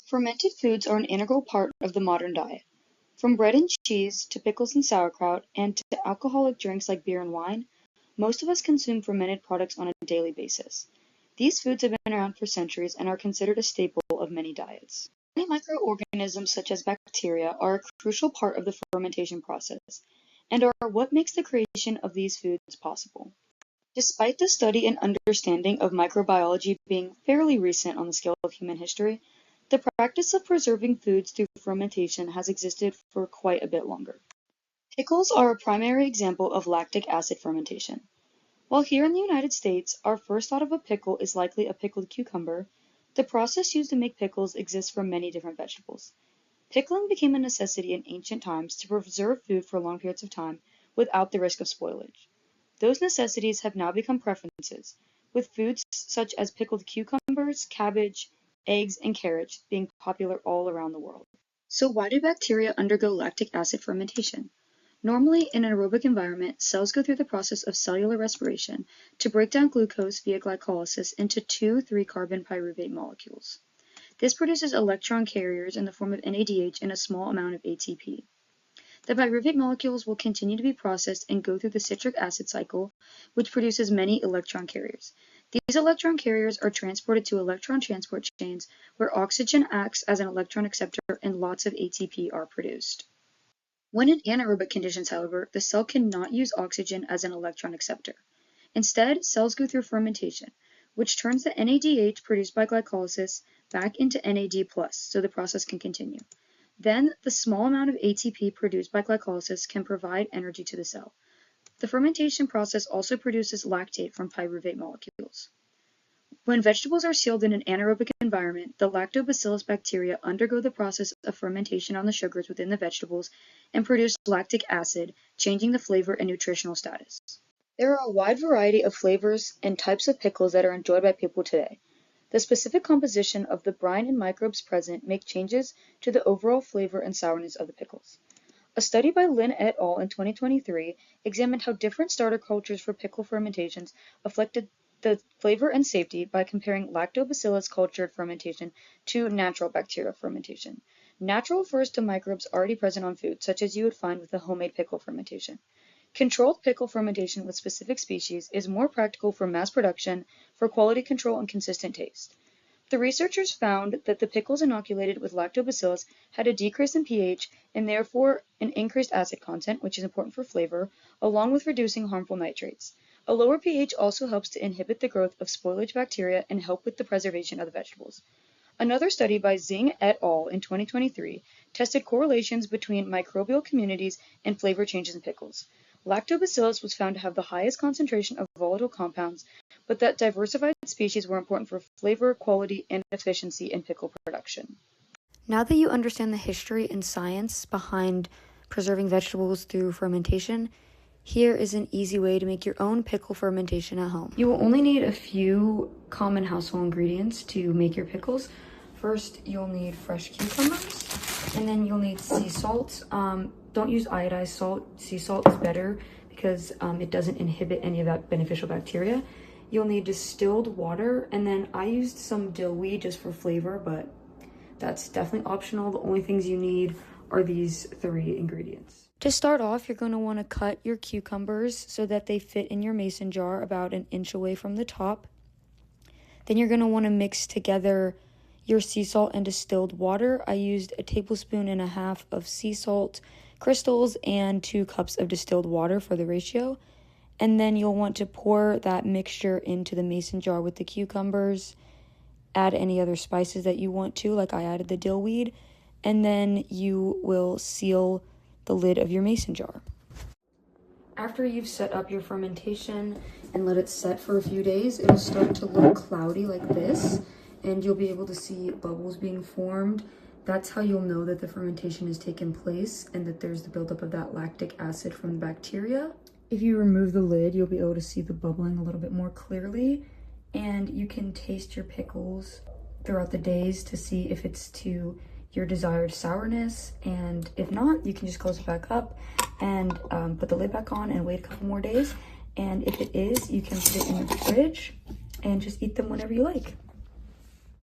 Fermented foods are an integral part of the modern diet. From bread and cheese to pickles and sauerkraut and to alcoholic drinks like beer and wine, most of us consume fermented products on a daily basis. These foods have been around for centuries and are considered a staple of many diets. Many microorganisms such as bacteria are a crucial part of the fermentation process and are what makes the creation of these foods possible. Despite the study and understanding of microbiology being fairly recent on the scale of human history, the practice of preserving foods through fermentation has existed for quite a bit longer. Pickles are a primary example of lactic acid fermentation. While here in the United States, our first thought of a pickle is likely a pickled cucumber, the process used to make pickles exists for many different vegetables. Pickling became a necessity in ancient times to preserve food for long periods of time without the risk of spoilage. Those necessities have now become preferences, with foods such as pickled cucumbers, cabbage, eggs, and carrots being popular all around the world. So why do bacteria undergo lactic acid fermentation? Normally, in an aerobic environment, cells go through the process of cellular respiration to break down glucose via glycolysis into 2,3-carbon pyruvate molecules. This produces electron carriers in the form of NADH and a small amount of ATP. The pyruvate molecules will continue to be processed and go through the citric acid cycle, which produces many electron carriers. These electron carriers are transported to electron transport chains where oxygen acts as an electron acceptor and lots of ATP are produced. When in anaerobic conditions, however, the cell cannot use oxygen as an electron acceptor. Instead, cells go through fermentation, which turns the NADH produced by glycolysis back into NAD+, so the process can continue. Then, the small amount of ATP produced by glycolysis can provide energy to the cell. The fermentation process also produces lactate from pyruvate molecules. When vegetables are sealed in an anaerobic environment, the lactobacillus bacteria undergo the process of fermentation on the sugars within the vegetables and produce lactic acid, changing the flavor and nutritional status. There are a wide variety of flavors and types of pickles that are enjoyed by people today. The specific composition of the brine and microbes present make changes to the overall flavor and sourness of the pickles. A study by Lin et al. In 2023 examined how different starter cultures for pickle fermentations affected the flavor and safety by comparing lactobacillus cultured fermentation to natural bacterial fermentation. Natural refers to microbes already present on food, such as you would find with a homemade pickle fermentation. Controlled pickle fermentation with specific species is more practical for mass production, for quality control, and consistent taste. The researchers found that the pickles inoculated with lactobacillus had a decrease in pH and therefore an increased acid content, which is important for flavor, along with reducing harmful nitrates. A lower pH also helps to inhibit the growth of spoilage bacteria and help with the preservation of the vegetables. Another study by Xing et al. In 2023 tested correlations between microbial communities and flavor changes in pickles. Lactobacillus was found to have the highest concentration of volatile compounds, but that diversified species were important for flavor, quality, and efficiency in pickle production. Now that you understand the history and science behind preserving vegetables through fermentation, here is an easy way to make your own pickle fermentation at home. You will only need a few common household ingredients to make your pickles. First, you'll need fresh cucumbers, and then you'll need sea salt. Don't use iodized salt. Sea salt is better because it doesn't inhibit any of that beneficial bacteria. You'll need distilled water, and then I used some dill weed just for flavor, but that's definitely optional. The only things you need are these 3 ingredients. To start off, you're going to want to cut your cucumbers so that they fit in your mason jar about an inch away from the top. Then you're going to want to mix together your sea salt and distilled water. I used 1.5 tablespoons of sea salt crystals and 2 cups of distilled water for the ratio. And then you'll want to pour that mixture into the mason jar with the cucumbers. Add any other spices that you want to, like I added the dill weed. And then you will seal the lid of your mason jar. After you've set up your fermentation and let it set for a few days, it'll start to look cloudy like this, and you'll be able to see bubbles being formed. That's how you'll know that the fermentation has taken place and that there's the buildup of that lactic acid from the bacteria. If you remove the lid, you'll be able to see the bubbling a little bit more clearly, and you can taste your pickles throughout the days to see if it's to your desired sourness, and if not, you can just close it back up and put the lid back on and wait a couple more days. And if it is, you can put it in the fridge and just eat them whenever you like.